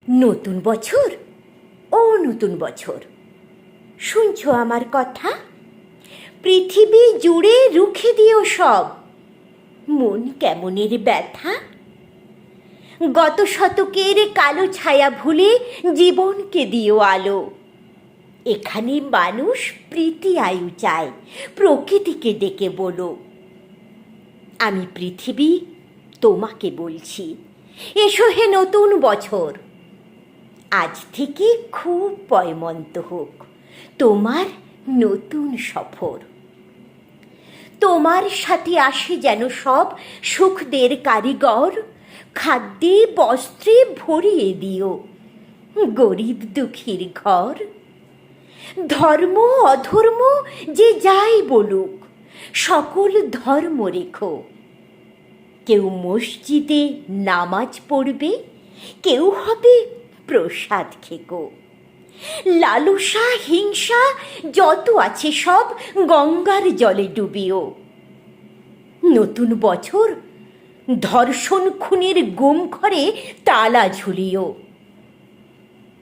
নতুন বছর, ও নতুন বছর, শুনছো আমার কথা? পৃথিবী জুড়ে রুখে দিও সব মন কেমনের ব্যথা। গত শতকের কালো ছায়া ভুলে জীবনকে দিও আলো। এখানে মানুষ প্রীতি আয়ু চায়, প্রকৃতিকে ডেকে বলো। আমি পৃথিবী তোমাকে বলছি, এসো হে নতুন বছর। আজ থেকে খুব পয়মন্ত হোক তোমার নতুন সফর। তোমার সাথে আসে যেন সব সুখদের কারিগর, খাদ্যে বস্ত্রে ভরিয়ে দিও গরিব দুঃখীর ঘর। ধর্ম অধর্ম যে যাই বলুক, সকল ধর্ম রেখো। কেউ মসজিদে নামাজ পড়বে, কেউ হবে প্রসাদ খেকো। লালসা হিংসা যত আছে সব গঙ্গার জলে ডুবিও। নতুন বছর ধর্ষণ খুনের গুম ঘরে তালা ঝুলিও।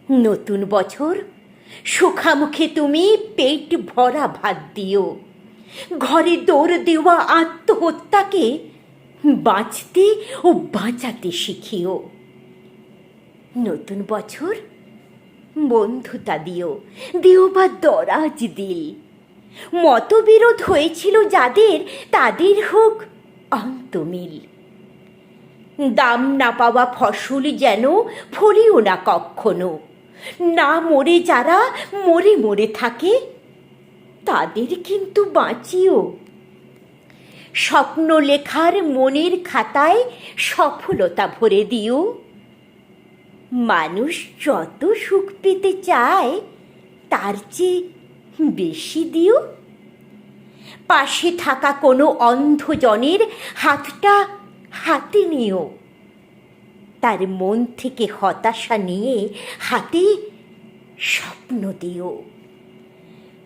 নতুন বছর সুখামুখে তুমি পেট ভরা ভাত দিও। ঘরে দৌড় দেওয়া আত্মহত্যাকে বাঁচতে ও বাঁচাতে শিখিও। নতুন বছর বন্ধুতা দিও, দিও বা দরাজ দিল। মতবিরোধ হয়েছিল যাদের, তাদের হোক অন্তমিল। দাম না পাওয়া ফসল যেন ফলিও না কখনো। না মরে যারা মরে মরে থাকে, তাদের কিন্তু বাঁচিও। স্বপ্ন লেখার মনের খাতায় সফলতা ভরে দিও। মানুষ যত সুখ পেতে চায় তার চেয়ে বেশি দিও। পাশে থাকা কোনো অন্ধজনের হাতটা হাতে নিও। তার মন থেকে হতাশা নিয়ে হাতে স্বপ্ন দিও।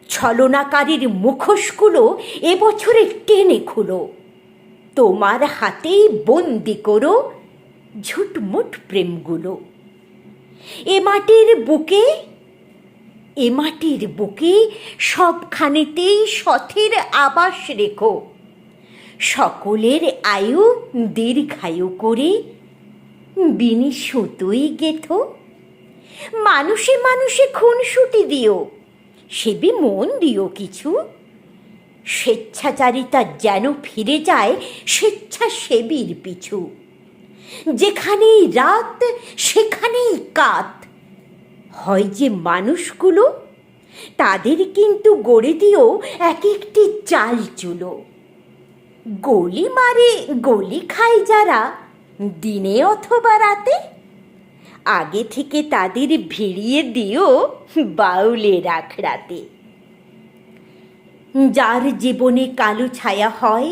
ছলনাকারীর মুখোশগুলো এবছরে টেনে খুলো। তোমার হাতেই বন্দি করো ঝুটমুট প্রেমগুলো। এ মাটির বুকে সবখানেতেই সথের আবাস রেখো। সকলের আয়ু দীর্ঘায়ু করে বিনি সুতোই গেথো। মানুষে মানুষে খুনসুটি দিও, সেবি মন দিও কিছু। স্বেচ্ছাচারিতা যেন ফিরে যায় স্বেচ্ছাসেবীর পিছু। যেখানেই রাত সেখানেই কাত হয় যে মানুষগুলো, তাদের কিন্তু গড়ে দিও এক একটি চাল চুলো। গলি মারে গলি খায় যারা দিনে অথবা রাতে, আগে থেকে তাদের ভিড়িয়ে দিও বাউলের আখড়াতে। যার জীবনে কালো ছায়া হয়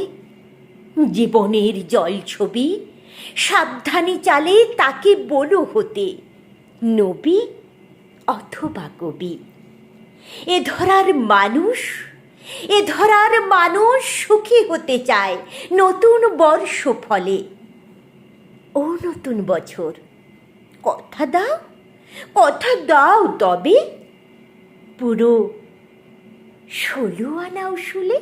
জীবনের জল ছবি, সাবধানে চালে তাকে বলো হতে নবী অথবা কবি। এ ধরার মানুষ সুখী হতে চায় নতুন বর্ষ ফলে। ও নতুন বছর, কথা দাও তবে পুরো 16 আনা উসুলে।